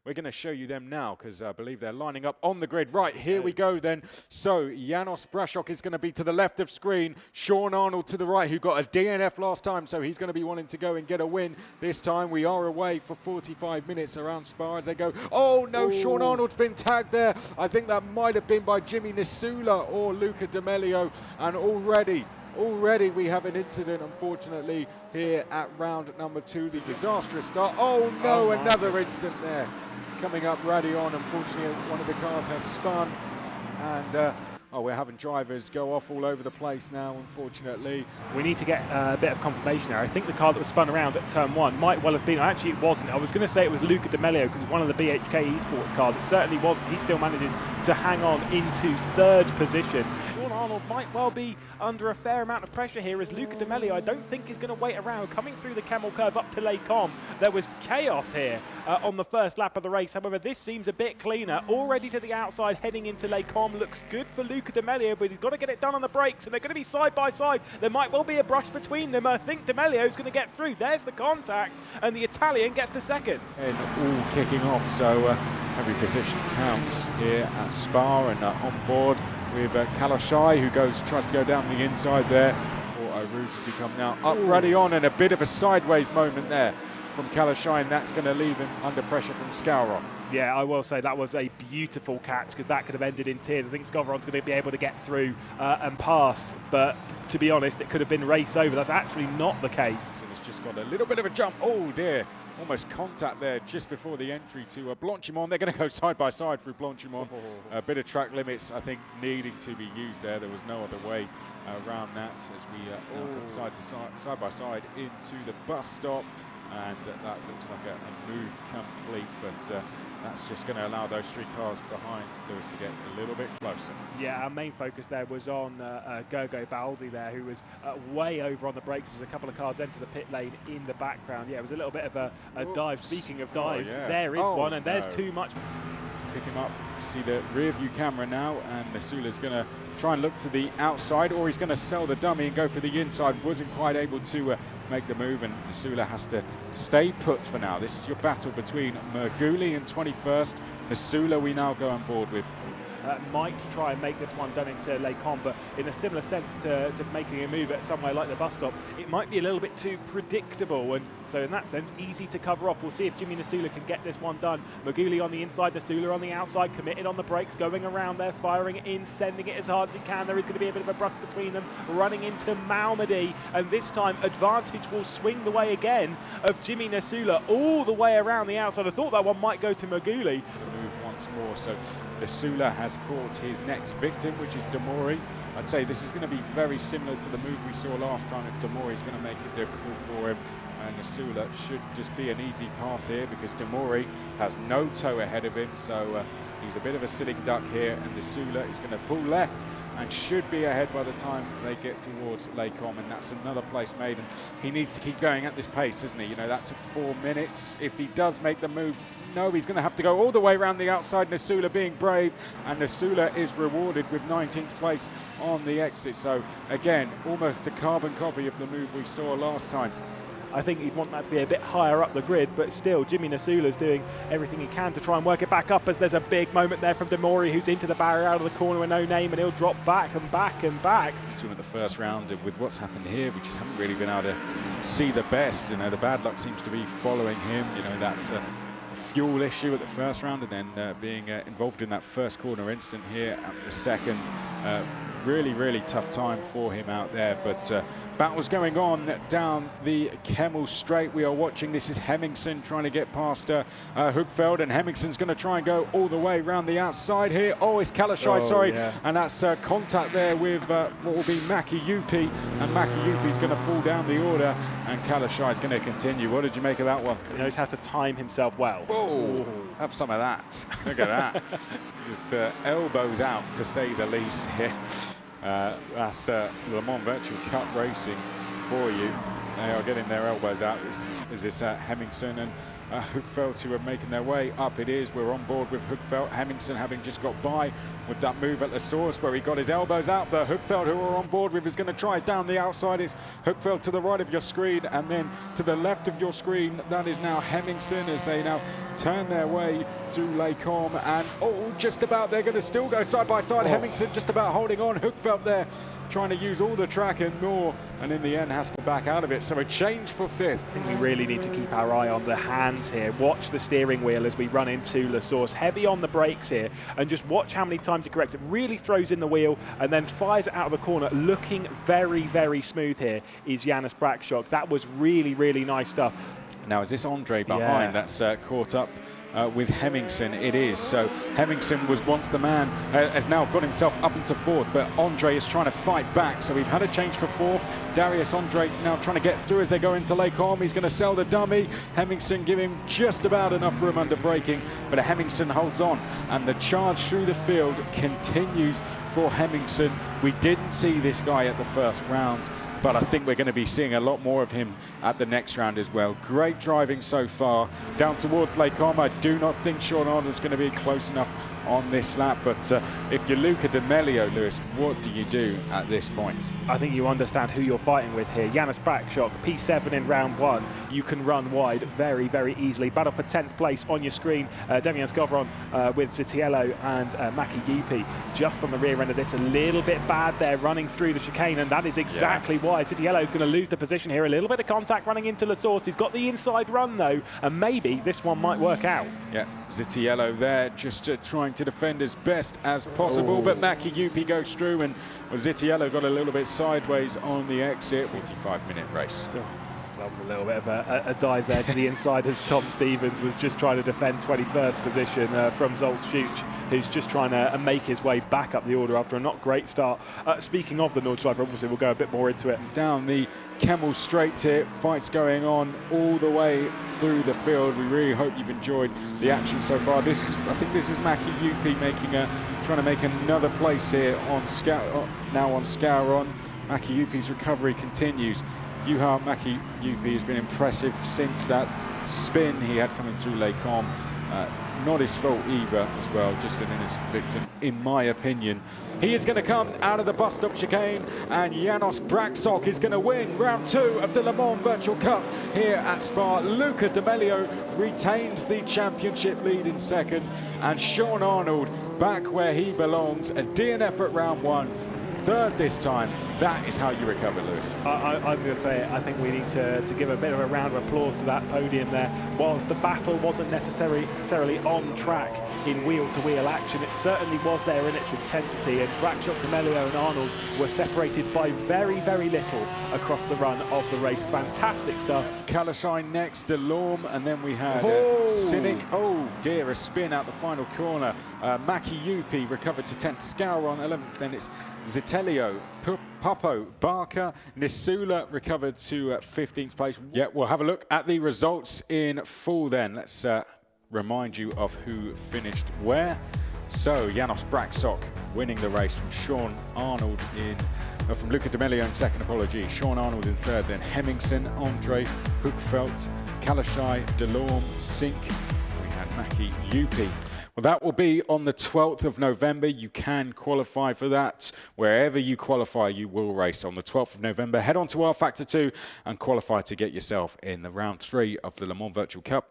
we're going to show you them now because I believe they're lining up on the grid. Right, here we go then. So Jonas Bracsok is going to be to the left of screen. Sean Arnold to the right, who got a DNF last time, so he's going to be wanting to go and get a win this time. We are away for 45 minutes around Spa as they go. Oh no, Sean Arnold's been tagged there. I think that might have been by Jimmy Nisula or Luca D'Amelio, and already we have an incident, unfortunately, here at round number 2. The disastrous start. Oh no, another incident there. Coming up, Radion, unfortunately, one of the cars has spun. And we're having drivers go off all over the place now, unfortunately. We need to get a bit of confirmation there. I think the car that was spun around at turn 1 might well have been, actually it wasn't. I was going to say it was Luca D'Amelio because one of the BHK Esports cars. It certainly wasn't. He still manages to hang on into 3rd position. Sean Arnold might well be under a fair amount of pressure here as Luca D'Amelio, I don't think is going to wait around. Coming through the camel curve up to Les Combes, there was chaos here on the first lap of the race. However, this seems a bit cleaner. Already to the outside, heading into Les Combes. Looks good for Luca D'Amelio, but he's got to get it done on the brakes, and they're going to be side by side. There might well be a brush between them. I think D'Amelio's going to get through. There's the contact, and the Italian gets to 2nd. And all kicking off, so every position counts here at Spa, and on board with Kalashai, who tries to go down the inside there for Rouge to become now up Radion, and a bit of a sideways moment there from Kalashai, and that's going to leave him under pressure from Scowron. Yeah, I will say that was a beautiful catch because that could have ended in tears. I think Scowron's going to be able to get through and pass, but to be honest, it could have been race over. That's actually not the case. And it's just got a little bit of a jump. Oh dear, almost contact there just before the entry to Blanchimont. They're going to go side by side through Blanchimont. A bit of track limits, I think, needing to be used there. There was no other way around that as we now come side by side into the bus stop. And that looks like a move complete, but that's just going to allow those 3 cars behind Lewis to get a little bit closer. Yeah, our main focus there was on Gergo Baldi there, who was way over on the brakes as a couple of cars enter the pit lane in the background. Yeah, it was a little bit of a dive. Speaking of dives, there is one, and there's too much. Pick him up, see the rear view camera now, and Nisula's going to try and look to the outside, or he's going to sell the dummy and go for the inside. Wasn't quite able to make the move, and Nisula has to stay put for now. This is your battle between Merguli and 21st. Nisula we now go on board with. Might try and make this one done into Les Combes, but in a similar sense to making a move at somewhere like the bus stop, it might be a little bit too predictable, and so in that sense, easy to cover off. We'll see if Jimmy Nisula can get this one done. Merguli on the inside, Nisula on the outside, committed on the brakes, going around there, firing it in, sending it as hard as he can. There is going to be a bit of a brush between them, running into Malmedy, and this time advantage will swing the way again of Jimmy Nisula all the way around the outside. I thought that one might go to Merguli. More, so Nisula has caught his next victim, which is Demori. I'd say this is going to be very similar to the move we saw last time if Demori is going to make it difficult for him, and Nisula should just be an easy pass here because Demori has no toe ahead of him, so he's a bit of a sitting duck here, and Nisula is going to pull left and should be ahead by the time they get towards Les Combes, and that's another place made, and he needs to keep going at this pace, isn't he? You know, that took 4 minutes. If he does make the move, no, he's going to have to go all the way around the outside. Nisula being brave, and Nisula is rewarded with 19th place on the exit. So again, almost a carbon copy of the move we saw last time. I think he'd want that to be a bit higher up the grid, but still, Jimmy Nisula's doing everything he can to try and work it back up as there's a big moment there from Demori, who's into the barrier out of the corner with no name, and he'll drop back and back and back. So in the first round, with what's happened here, we just haven't really been able to see the best. You know, the bad luck seems to be following him. You know, that's a fuel issue at the first round, and then being involved in that first corner incident here at the second. Really tough time for him out there, but battles going on down the Kemmel Straight. We are watching. This is Hemmingsen trying to get past Hoogveld, and Hemmingsen's going to try and go all the way around the outside here. Oh, it's Kalashai, sorry, yeah. And that's contact there with what will be Maki Yupi, and Maki Yupi's going to fall down the order, and Kalashai is going to continue. What did you make of that one? He knows how to time himself well. Whoa, have some of that. Look at that. Just elbows out, to say the least here. That's Le Mans Virtual Cup racing for you. They are getting their elbows out. This is Hemmingsen, and Hookfeld, who are making their way up. It is, we're on board with Hookfeld. Hemmingson having just got by with that move at the source where he got his elbows out, but Hookfeld, who we're on board with, is going to try it down the outside. It's Hookfeld to the right of your screen, and then to the left of your screen, that is now Hemmingson as they now turn their way through Les Combes, and just about, they're going to still go side by side. Hemmingson just about holding on. Hookfeld there trying to use all the track and more, and in the end has to back out of it. So a change for fifth. I think we really need to keep our eye on the hands here. Watch the steering wheel as we run into La Source. Heavy on the brakes here, and just watch how many times he corrects it. Really throws in the wheel and then fires it out of the corner. Looking very, very smooth here is Jonas Bracsok. That was really, really nice stuff. Now, is this Andre behind that's caught up with Hemmingson? It is. So Hemmingson was once the man, has now got himself up into fourth, but Andre is trying to fight back. So we've had a change for fourth. Darius Andre now trying to get through as they go into Les Combes. He's going to sell the dummy. Hemmingson giving just about enough room under braking, but Hemmingson holds on, and the charge through the field continues for Hemmingson. We didn't see this guy at the first round, but I think we're going to be seeing a lot more of him at the next round as well. Great driving so far. Down towards Les Combes, I do not think Sean Arnold's going to be close enough on this lap, but if you're Luca D'Amelio, Lewis, what do you do at this point? I think you understand who you're fighting with here. Jonas Bracsok, P7 in round one. You can run wide very, very easily. Battle for 10th place on your screen. Demian Skovron with Zitiello and Maki Yupi just on the rear end of this. A little bit bad there running through the chicane, and that is exactly why Zitiello is going to lose the position here. A little bit of contact running into La Source. He's got the inside run though, and maybe this one might work out. Yeah, Zitiello there just trying to defend as best as possible, but Maki Yupi goes through, and Zitiello got a little bit sideways on the exit. 45-minute race. That was a little bit of a dive there to the inside as Tom Stevens was just trying to defend 21st position from Zoltz Schuch, who's just trying to make his way back up the order after a not great start. Speaking of the Nordschleife, obviously we'll go a bit more into it. Down the Kemmel Straight here, fights going on all the way through the field. We really hope you've enjoyed the action so far. I think this is Maki Yupi trying to make another place here on now on Scouron. Maki Yupi's recovery continues. Juha Maki Yupi has been impressive since that spin he had coming through Les Combes. Not his fault either as well, just an innocent victim, in my opinion. He is going to come out of the bus stop chicane, and Jonas Bracsok is going to win round 2 of the Le Mans Virtual Cup here at Spa. Luca D'Amelio retains the championship lead in second, and Sean Arnold back where he belongs. A DNF at round 1. Third this time. That is how you recover, Lewis. I'm going to say I think we need to give a bit of a round of applause to that podium there. Whilst the battle wasn't necessarily on track in wheel-to-wheel action, it certainly was there in its intensity, and Bracsok, D'Amelio and Arnold were separated by very, very little across the run of the race. Fantastic stuff. Kalashine next, Delorme, and then we had Cynic. Oh dear, a spin out the final corner. Maki Yupi recovered to 10th, Scouron 11th, then it's Zitiello, Papo, Barker, Nisula recovered to 15th place. Yeah, we'll have a look at the results in full then. Let's remind you of who finished where. So, Jonas Bracsok winning the race from Sean Arnold from Luca D'Amelio in second, Sean Arnold in third, then Hemmingson, Andre, Hookfeld, Kalashai, Delorme, Sink. We had Maki Yupi. Well, that will be on the 12th of November. You can qualify for that. Wherever you qualify, you will race on the 12th of November. Head on to R Factor 2 and qualify to get yourself in the round 3 of the Le Mans Virtual Cup.